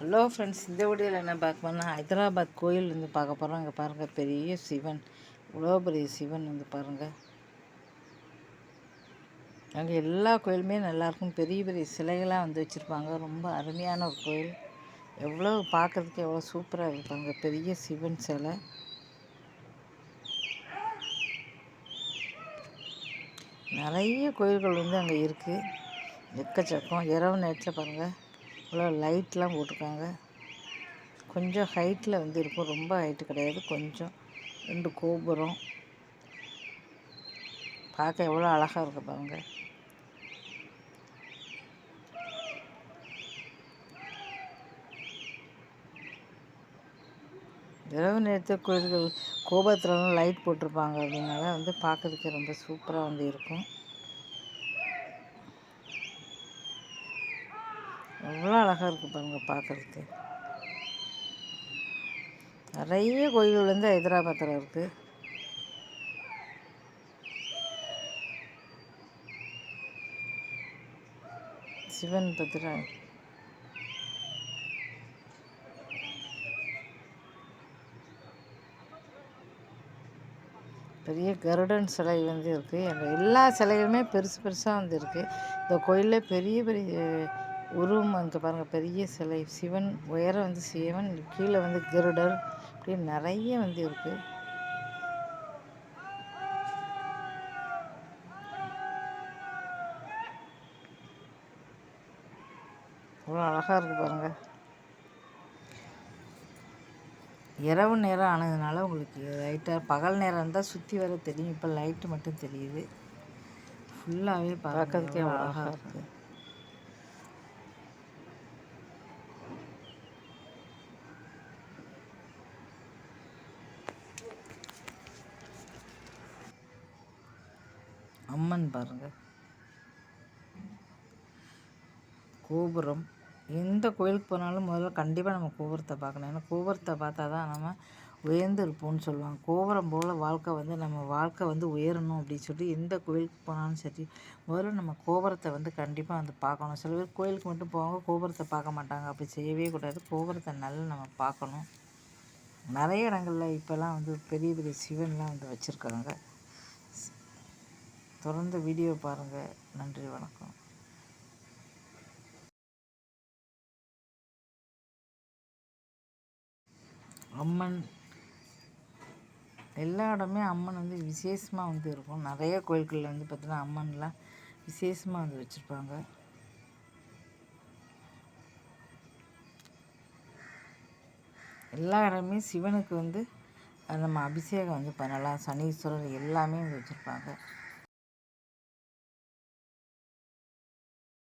Hello friends, இந்த வீடியோவில் என்ன பார்க்க போனால் ஹைதராபாத் கோயில் வந்து பார்க்க போகிறோம். இங்கே பாருங்கள், பெரிய சிவன், இவ்வளோ பெரிய சிவன் வந்து பாருங்கள். அங்கே எல்லா கோயிலுமே நல்லாயிருக்கும். பெரிய பெரிய சிலைகளாக வந்து வச்சுருப்பாங்க. ரொம்ப அருமையான ஒரு கோயில். எவ்வளோ பார்க்குறதுக்கு எவ்வளோ சூப்பராக இருப்பாங்க. பெரிய சிவன் சிலை. நிறைய கோயில்கள் வந்து அங்கே இருக்குது. எக்கச்சக்கம். இரவு நேரத்தில் பாருங்கள், இவ்வளோ லைட்லாம் போட்டிருக்காங்க. கொஞ்சம் ஹைட்டில் வந்து இருக்கும், ரொம்ப ஹைட்டு கிடையாது, கொஞ்சம் 2 கோபுரம். பார்க்க எவ்வளோ அழகாக இருக்குது பாருங்கள். இரவு நேரத்தில் கோயில்கள் கோபுரத்துலலாம் லைட் போட்டிருப்பாங்க. அப்படின்னால வந்து பார்க்கறதுக்கு ரொம்ப சூப்பராக வந்து இருக்கும். எவ்வளோ அழகாக இருக்குது பாருங்கள் பார்க்குறதுக்கு. நிறைய கோயில்கள் வந்து ஹைதராபாத்தில் இருக்குது. சிவன் பத்திர பெரிய கருடன் சிலை வந்து இருக்குது. எல்லா சிலைகளுமே பெருசு பெருசாக வந்து இருக்குது. இந்த கோயிலில் பெரிய பெரிய உருவம் வந்து பாருங்கள். பெரிய சிலை சிவன், உயரம் வந்து சிவன், கீழே வந்து கருடர், இப்படி நிறைய வந்து இருக்குது. அவ்வளோ அழகாக இருக்குது பாருங்கள். இரவு நேரம் ஆனதுனால உங்களுக்கு லைட்டாக, பகல் நேரம் இருந்தால் சுற்றி வர தெரியும். இப்போ லைட்டு மட்டும் தெரியுது. ஃபுல்லாகவே பார்க்கறதுக்கே அவ்வளோ அழகாக இருக்குது. அம்மன் பாருங்கள், கோபுரம். எந்த கோயிலுக்கு போனாலும் முதல்ல கண்டிப்பாக நம்ம கோபுரத்தை பார்க்கணும். ஏன்னா கோபுரத்தை பார்த்தா தான் நம்ம உயர்ந்து இருப்போம்னு சொல்லுவாங்க. கோபுரம் போல் வாழ்க்கை வந்து, நம்ம வாழ்க்கை வந்து உயரணும் அப்படின்னு சொல்லி எந்த கோயிலுக்கு போனாலும் சரி, முதல்ல நம்ம கோபுரத்தை வந்து கண்டிப்பாக வந்து பார்க்கணும். சில பேர் கோயிலுக்கு மட்டும் போவாங்க, கோபுரத்தை பார்க்க மாட்டாங்க. அப்படி செய்யவே கூடாது. கோபுரத்தை நல்லா நம்ம பார்க்கணும். நிறைய இடங்களில் இப்போல்லாம் வந்து பெரிய பெரிய சிவன்லாம் வந்து வச்சுருக்காங்க. தொடர்ந்து வீடியோ பாருங்கள். நன்றி, வணக்கம். அம்மன் எல்லா இடமே அம்மன் வந்து விசேஷமாக வந்து இருக்கும். நிறைய கோயில்களில் வந்து பார்த்திங்கன்னா அம்மன்லாம் விசேஷமாக வந்து வச்சுருப்பாங்க. எல்லா இடமே சிவனுக்கு வந்து நம்ம அபிஷேகம் வந்து பண்ணலாம். சனீஸ்வரர் எல்லாமே வந்து வச்சுருப்பாங்க.